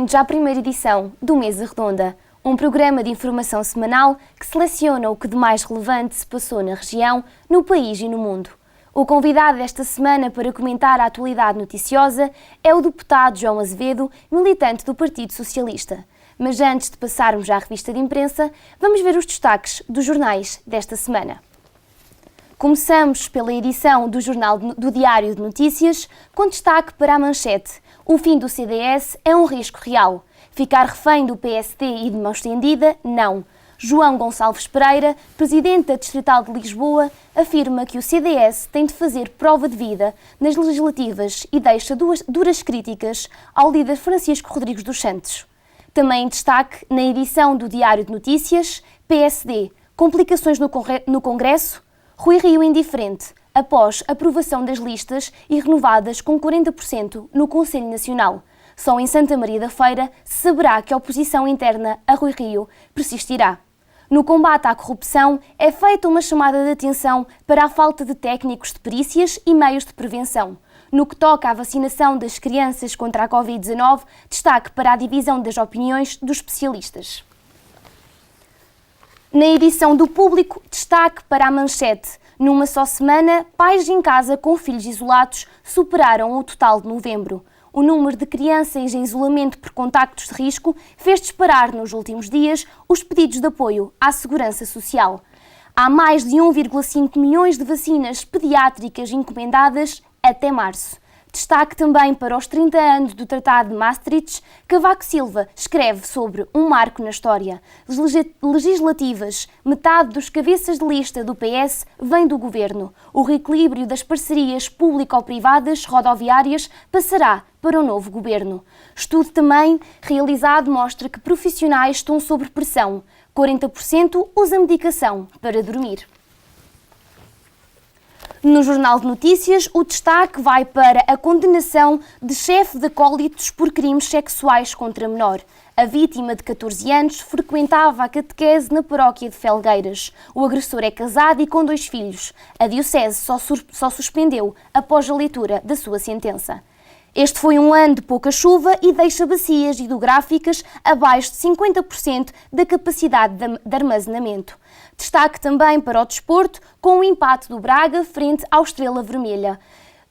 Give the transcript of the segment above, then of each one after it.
bem-vindos à primeira edição do Mesa Redonda, um programa de informação semanal que seleciona o que de mais relevante se passou na região, no país e no mundo. O convidado desta semana para comentar a atualidade noticiosa é o deputado João Azevedo, militante do Partido Socialista. Mas antes de passarmos à revista de imprensa, vamos ver os destaques dos jornais desta semana. Começamos pela edição do Jornal do Diário de Notícias, com destaque para a manchete: o fim do CDS é um risco real. Ficar refém do PSD e de mão estendida, não. João Gonçalves Pereira, presidente da Distrital de Lisboa, afirma que o CDS tem de fazer prova de vida nas legislativas e deixa duras críticas ao líder Francisco Rodrigues dos Santos. Também destaque na edição do Diário de Notícias: PSD, complicações no Congresso, Rui Rio indiferente, após aprovação das listas e renovadas com 40% no Conselho Nacional. Só em Santa Maria da Feira se saberá que a oposição interna a Rui Rio persistirá. No combate à corrupção, é feita uma chamada de atenção para a falta de técnicos de perícias e meios de prevenção. No que toca à vacinação das crianças contra a Covid-19, destaque para a divisão das opiniões dos especialistas. Na edição do Público, destaque para a manchete: numa só semana, pais em casa com filhos isolados superaram o total de novembro. O número de crianças em isolamento por contactos de risco fez disparar nos últimos dias os pedidos de apoio à segurança social. Há mais de 1,5 milhões de vacinas pediátricas encomendadas até março. Destaque também para os 30 anos do Tratado de Maastricht. Cavaco Silva escreve sobre um marco na história. Legislativas, metade dos cabeças de lista do PS vem do governo. O reequilíbrio das parcerias público-privadas rodoviárias passará para o novo governo. Estudo também realizado mostra que profissionais estão sob pressão. 40% usam medicação para dormir. No Jornal de Notícias, o destaque vai para a condenação de chefe de acólitos por crimes sexuais contra menor. A vítima, de 14 anos, frequentava a catequese na paróquia de Felgueiras. O agressor é casado e com 2 filhos. A diocese só suspendeu após a leitura da sua sentença. Este foi um ano de pouca chuva e deixa bacias hidrográficas abaixo de 50% da capacidade de armazenamento. Destaque também para o desporto, com o empate do Braga frente ao Estrela Vermelha.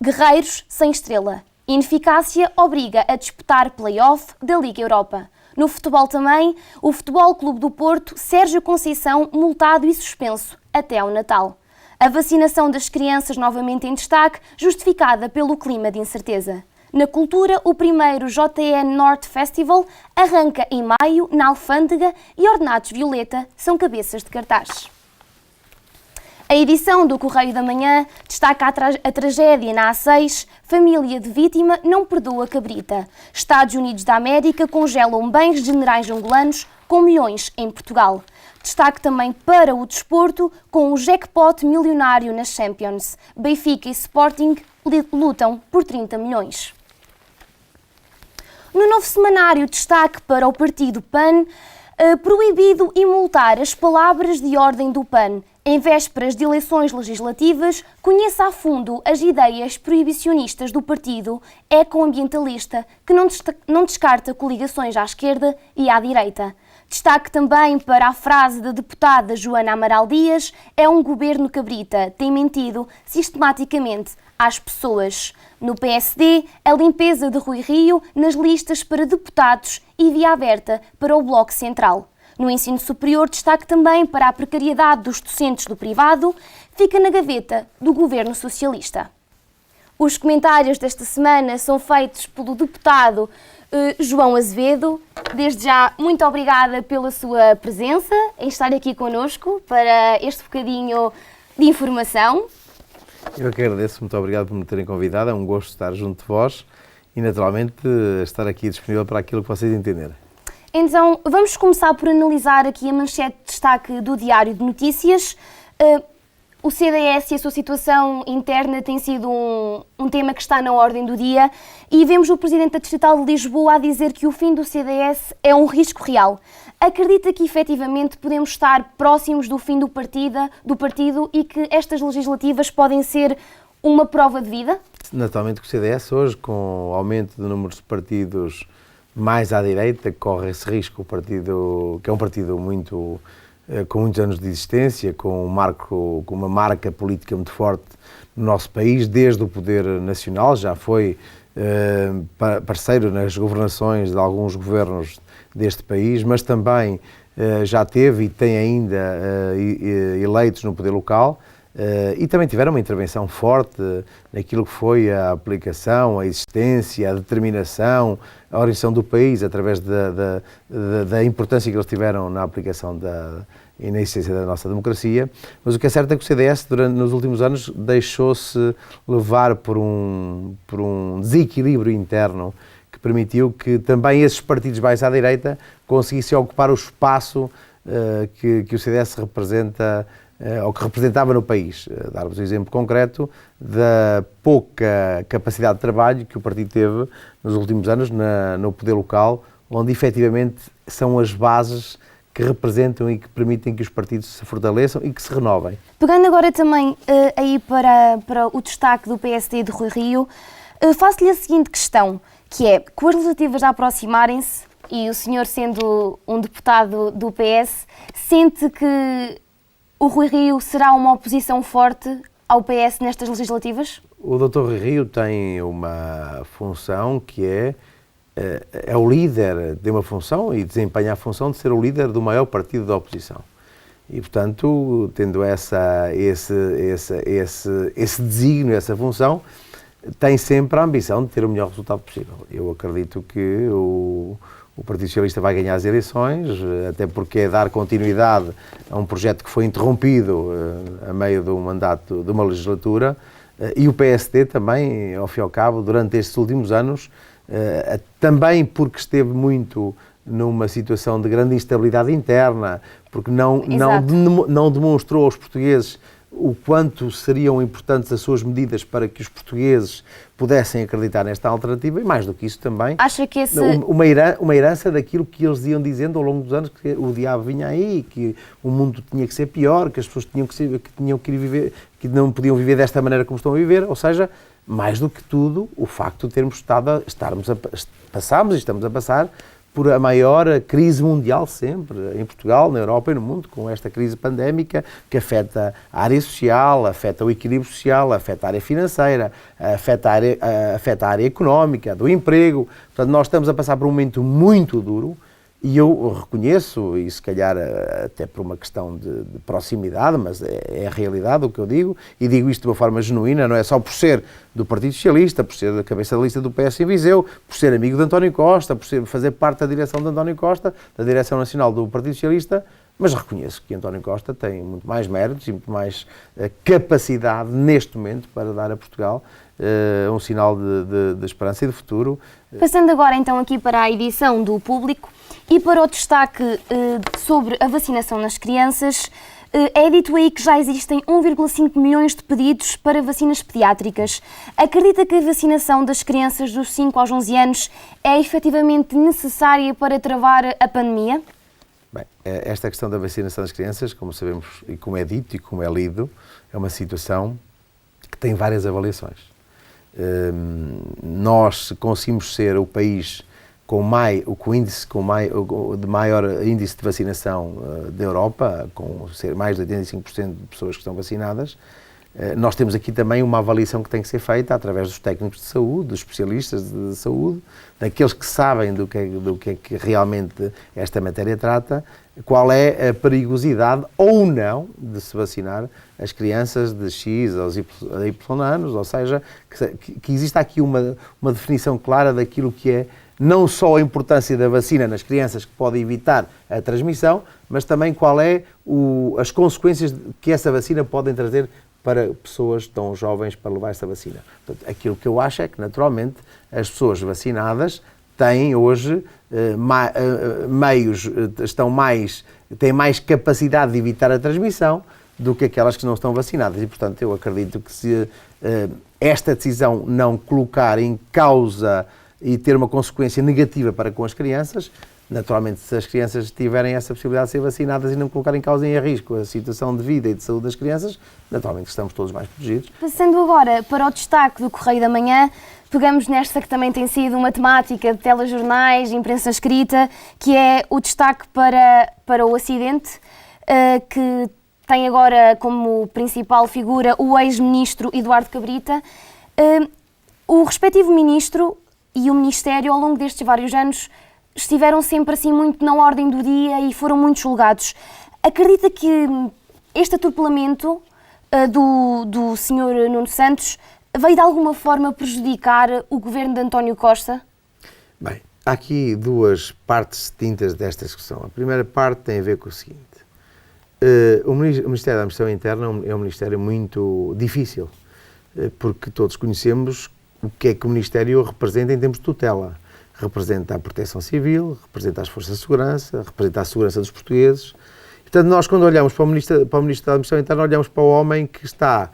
Guerreiros sem estrela. Ineficácia obriga a disputar play-off da Liga Europa. No futebol também, o Futebol Clube do Porto, Sérgio Conceição, multado e suspenso até ao Natal. A vacinação das crianças novamente em destaque, justificada pelo clima de incerteza. Na cultura, o primeiro JN North Festival arranca em maio na Alfândega e Ordenados Violeta são cabeças de cartaz. A edição do Correio da Manhã destaca a tragédia na A6, família de vítima não perdoa cabrita. Estados Unidos da América congelam bens de generais angolanos com milhões em Portugal. Destaque também para o desporto, com o jackpot milionário nas Champions. Benfica e Sporting lutam por 30 milhões. No novo semanário, destaque para o partido PAN, proibido e multar as palavras de ordem do PAN. Em vésperas de eleições legislativas, conheça a fundo as ideias proibicionistas do partido ecoambientalista, que não descarta coligações à esquerda e à direita. Destaque também para a frase da deputada Joana Amaral Dias: é um governo cabrita, tem mentido sistematicamente às pessoas. No PSD, a limpeza de Rui Rio nas listas para deputados e via aberta para o Bloco Central. No ensino superior, destaque também para a precariedade dos docentes do privado, fica na gaveta do governo socialista. Os comentários desta semana são feitos pelo deputado João Azevedo. Desde já, muito obrigada pela sua presença, em estar aqui connosco para este bocadinho de informação. Eu que agradeço, muito obrigado por me terem convidado, é um gosto estar junto de vós e naturalmente estar aqui disponível para aquilo que vocês entenderem. Então, vamos começar por analisar aqui a manchete de destaque do Diário de Notícias. O CDS e a sua situação interna tem sido um tema que está na ordem do dia e vemos o Presidente da Distrital de Lisboa a dizer que o fim do CDS é um risco real. Acredita que efetivamente podemos estar próximos do fim do partido e que estas legislativas podem ser uma prova de vida? Naturalmente que o CDS hoje, com o aumento do número de partidos mais à direita, corre esse risco. O partido, que é um partido com muitos anos de existência, com uma marca política muito forte no nosso país, desde o poder nacional, já foi parceiro nas governações de alguns governos deste país, mas também já teve e tem ainda eleitos no poder local, e também tiveram uma intervenção forte naquilo que foi a aplicação, a existência, a determinação, a orientação do país, através da importância que eles tiveram na aplicação e na existência da nossa democracia. Mas o que é certo é que o CDS, nos últimos anos, deixou-se levar por um desequilíbrio interno que permitiu que também esses partidos mais à direita conseguissem ocupar o espaço que o CDS representa, ou que representava no país. Dar-vos um exemplo concreto da pouca capacidade de trabalho que o partido teve nos últimos anos no poder local, onde efetivamente são as bases que representam e que permitem que os partidos se fortaleçam e que se renovem. Pegando agora também aí para o destaque do PSD de Rui Rio, faço-lhe a seguinte questão, que é, com as legislativas a aproximarem-se, e o senhor sendo um deputado do PS, sente que o Rui Rio será uma oposição forte ao PS nestas legislativas? O Dr. Rui Rio tem uma função que é o líder de uma função e desempenha a função de ser o líder do maior partido da oposição. E, portanto, tendo esse desígnio, essa função, tem sempre a ambição de ter o melhor resultado possível. Eu acredito que o Partido Socialista vai ganhar as eleições, até porque é dar continuidade a um projeto que foi interrompido a meio do mandato de uma legislatura, e o PSD também, ao fim e ao cabo, durante estes últimos anos, também porque esteve muito numa situação de grande instabilidade interna, porque não demonstrou aos portugueses o quanto seriam importantes as suas medidas para que os portugueses pudessem acreditar nesta alternativa, e mais do que isso também, acha que uma herança daquilo que eles iam dizendo ao longo dos anos, que o diabo vinha aí, que o mundo tinha que ser pior, que as pessoas tinham que viver, que não podiam viver desta maneira como estão a viver, ou seja, mais do que tudo, o facto de termos passámos e estamos a passar por a maior crise mundial sempre, em Portugal, na Europa e no mundo, com esta crise pandémica que afeta a área social, afeta o equilíbrio social, afeta a área financeira, afeta a área económica, do emprego. Portanto, nós estamos a passar por um momento muito duro, e eu reconheço, e se calhar até por uma questão de proximidade, mas é a realidade o que eu digo, e digo isto de uma forma genuína, não é só por ser do Partido Socialista, por ser da cabeça da lista do PS em Viseu, por ser amigo de António Costa, por fazer parte da direção de António Costa, da direção nacional do Partido Socialista, mas reconheço que António Costa tem muito mais méritos e muito mais capacidade neste momento para dar a Portugal um sinal de esperança e de futuro. Passando agora então aqui para a edição do Público e para o destaque sobre a vacinação nas crianças, é dito aí que já existem 1,5 milhões de pedidos para vacinas pediátricas. Acredita que a vacinação das crianças dos 5 aos 11 anos é efetivamente necessária para travar a pandemia? Bem, esta questão da vacinação das crianças, como sabemos e como é dito e como é lido, é uma situação que tem várias avaliações. Nós conseguimos ser o país com maior índice de vacinação da Europa, com ser mais de 85% de pessoas que estão vacinadas. Nós temos aqui também uma avaliação que tem que ser feita através dos técnicos de saúde, dos especialistas de saúde, daqueles que sabem do que é que realmente esta matéria trata, qual é a perigosidade ou não de se vacinar as crianças de X aos Y anos, ou seja, que exista aqui uma definição clara daquilo que é não só a importância da vacina nas crianças, que pode evitar a transmissão, mas também qual é as consequências que essa vacina pode trazer para pessoas tão jovens para levar essa vacina. Portanto, aquilo que eu acho é que, naturalmente, as pessoas vacinadas têm hoje têm mais capacidade de evitar a transmissão do que aquelas que não estão vacinadas. E, portanto, eu acredito que se esta decisão não colocar em causa e ter uma consequência negativa para com as crianças, Naturalmente, se as crianças tiverem essa possibilidade de ser vacinadas e não colocarem em causa em risco a situação de vida e de saúde das crianças, naturalmente estamos todos mais protegidos. Passando agora para o destaque do Correio da Manhã, pegamos nesta que também tem sido uma temática de telejornais, imprensa escrita, que é o destaque para o acidente, que tem agora como principal figura o ex-ministro Eduardo Cabrita. O respectivo ministro e o Ministério, ao longo destes vários anos, estiveram sempre assim muito na ordem do dia e foram muito julgados. Acredita que este atropelamento do Sr. Nuno Santos veio de alguma forma prejudicar o governo de António Costa? Bem, há aqui duas partes distintas desta discussão. A primeira parte tem a ver com o seguinte. O Ministério da Administração Interna é um ministério muito difícil, porque todos conhecemos o que é que o Ministério representa em termos de tutela. Representa a Proteção Civil, representa as Forças de Segurança, representa a segurança dos portugueses. Portanto, nós quando olhamos para o Ministro da Administração Interna, olhamos para o homem que está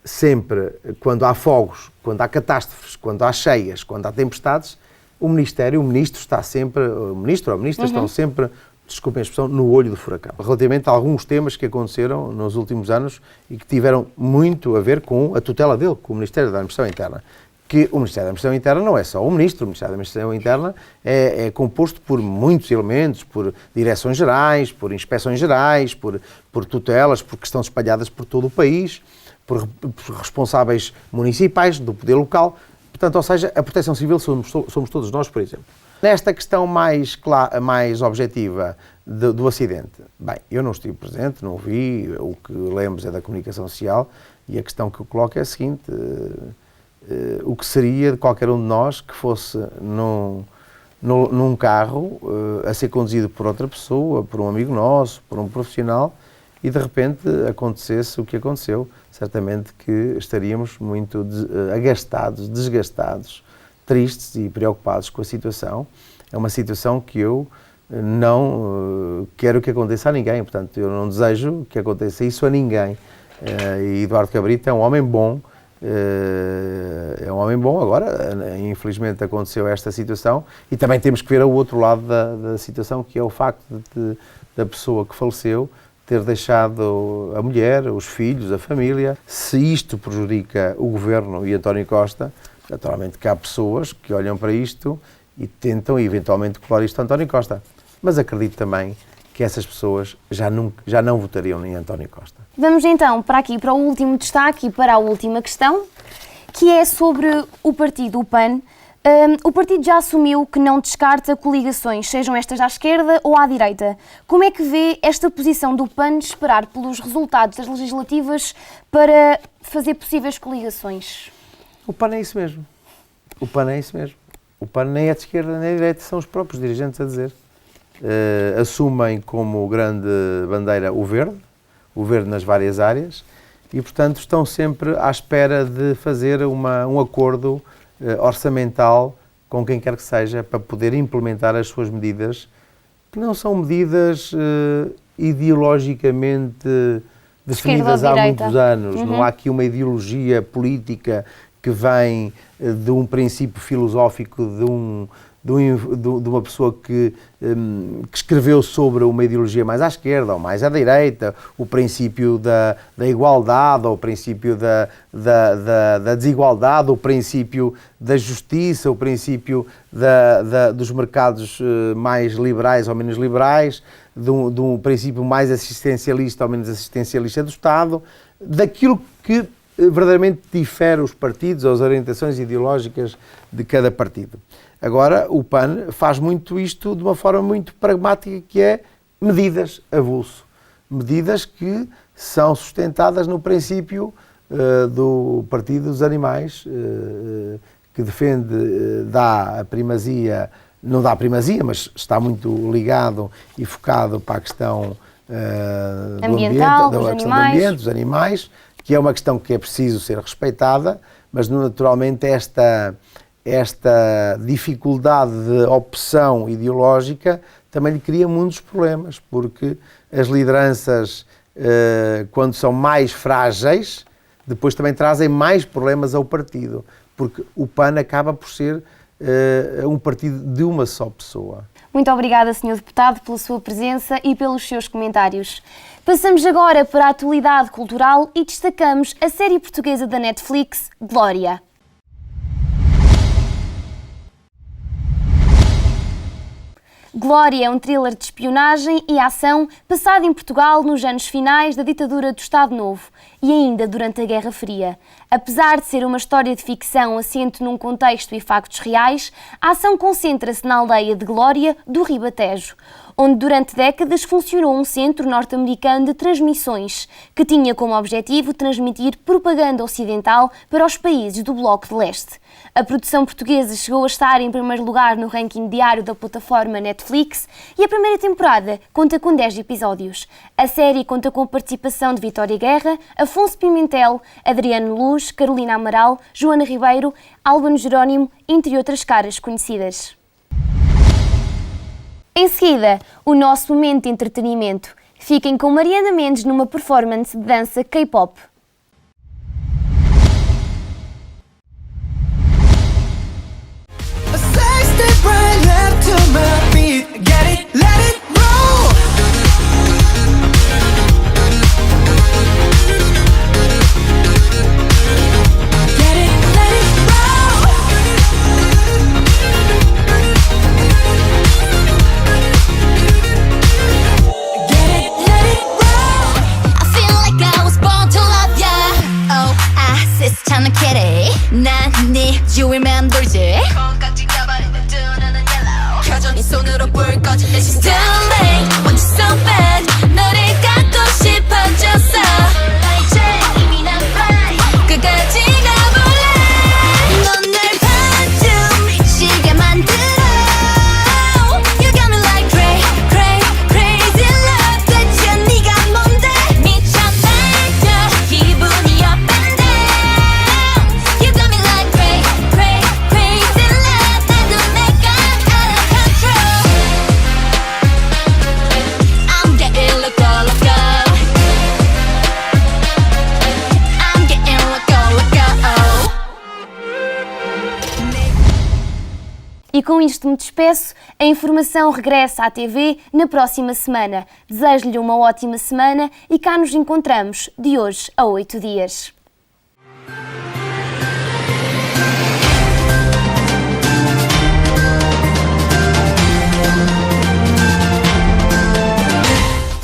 sempre, quando há fogos, quando há catástrofes, quando há cheias, quando há tempestades, o Ministro está sempre, o Ministro ou a Ministra estão sempre, desculpem a expressão, no olho do furacão. Relativamente a alguns temas que aconteceram nos últimos anos e que tiveram muito a ver com a tutela dele, com o Ministério da Administração Interna. Que o Ministério da Administração Interna não é só o Ministro, o Ministério da Administração Interna é composto por muitos elementos, por direções gerais, por inspeções gerais, por tutelas, porque estão espalhadas por todo o país, por responsáveis municipais, do poder local. Portanto, ou seja, a Proteção Civil somos todos nós, por exemplo. Nesta questão mais objetiva do acidente, bem, eu não estive presente, não vi, o que lemos é da comunicação social e a questão que eu coloco é a seguinte... o que seria de qualquer um de nós que fosse num carro a ser conduzido por outra pessoa, por um amigo nosso, por um profissional, e de repente acontecesse o que aconteceu. Certamente que estaríamos muito agastados, desgastados, tristes e preocupados com a situação. É uma situação que eu não quero que aconteça a ninguém, portanto eu não desejo que aconteça isso a ninguém. E Eduardo Cabrita é um homem bom, agora infelizmente aconteceu esta situação e também temos que ver o outro lado da situação, que é o facto da pessoa que faleceu ter deixado a mulher, os filhos, a família. Se isto prejudica o Governo e António Costa, naturalmente que há pessoas que olham para isto e tentam eventualmente colar isto a António Costa, mas acredito também que essas pessoas já não votariam em António Costa. Vamos então para o último destaque e para a última questão, que é sobre o partido, o PAN. O partido já assumiu que não descarta coligações, sejam estas à esquerda ou à direita. Como é que vê esta posição do PAN de esperar pelos resultados das legislativas para fazer possíveis coligações? O PAN é isso mesmo. O PAN é isso mesmo. O PAN nem é de esquerda nem de direita, são os próprios dirigentes a dizer. Assumem como grande bandeira o verde nas várias áreas e, portanto, estão sempre à espera de fazer um acordo orçamental com quem quer que seja para poder implementar as suas medidas, que não são medidas ideologicamente definidas há muitos anos. Não há aqui uma ideologia política que vem de um princípio filosófico de uma pessoa que escreveu sobre uma ideologia mais à esquerda ou mais à direita, o princípio da igualdade, ou o princípio da desigualdade, o princípio da justiça, o princípio dos mercados mais liberais ou menos liberais, de um princípio mais assistencialista ou menos assistencialista do Estado, daquilo que verdadeiramente difere os partidos ou as orientações ideológicas de cada partido. Agora, o PAN faz muito isto de uma forma muito pragmática, que é medidas avulso. Medidas que são sustentadas no princípio do Partido dos Animais, que defende, dá a primazia, não dá a primazia, mas está muito ligado e focado para a questão ambiental, do ambiente, dos animais, que é uma questão que é preciso ser respeitada, mas naturalmente esta dificuldade de opção ideológica também lhe cria muitos problemas, porque as lideranças, quando são mais frágeis, depois também trazem mais problemas ao partido, porque o PAN acaba por ser um partido de uma só pessoa. Muito obrigada, Sr. Deputado, pela sua presença e pelos seus comentários. Passamos agora para a atualidade cultural e destacamos a série portuguesa da Netflix, Glória. Glória é um thriller de espionagem e ação passado em Portugal nos anos finais da ditadura do Estado Novo e ainda durante a Guerra Fria. Apesar de ser uma história de ficção assente num contexto e factos reais, a ação concentra-se na aldeia de Glória do Ribatejo, onde durante décadas funcionou um centro norte-americano de transmissões, que tinha como objetivo transmitir propaganda ocidental para os países do Bloco de Leste. A produção portuguesa chegou a estar em primeiro lugar no ranking diário da plataforma Netflix e a primeira temporada conta com 10 episódios. A série conta com a participação de Vitória Guerra, Afonso Pimentel, Adriano Luz, Carolina Amaral, Joana Ribeiro, Álvaro Jerónimo, entre outras caras conhecidas. Em seguida, o nosso momento de entretenimento. Fiquem com Mariana Mendes numa performance de dança K-pop. 주위만 돌지 콩깍지 가버리는 두 눈은 yellow 여전히 손으로 불 꺼진 내 시선 Too late, want you so bad 너를 갖고 싶어졌어 몰라 이제 이미 난 fly 끝까지 가볼래 넌 날 봐도 미치게 만들어 You got me like cray, cray, crazy love 대체 네가 뭔데 미쳐 날려 기분이 up and down You got me like cray crazy love 나도 내가 out of control I'm getting loco loco I'm getting loco loco E com isto me despeço. A informação regressa à TV na próxima semana. Desejo-lhe uma ótima semana e cá nos encontramos de hoje a 8 dias.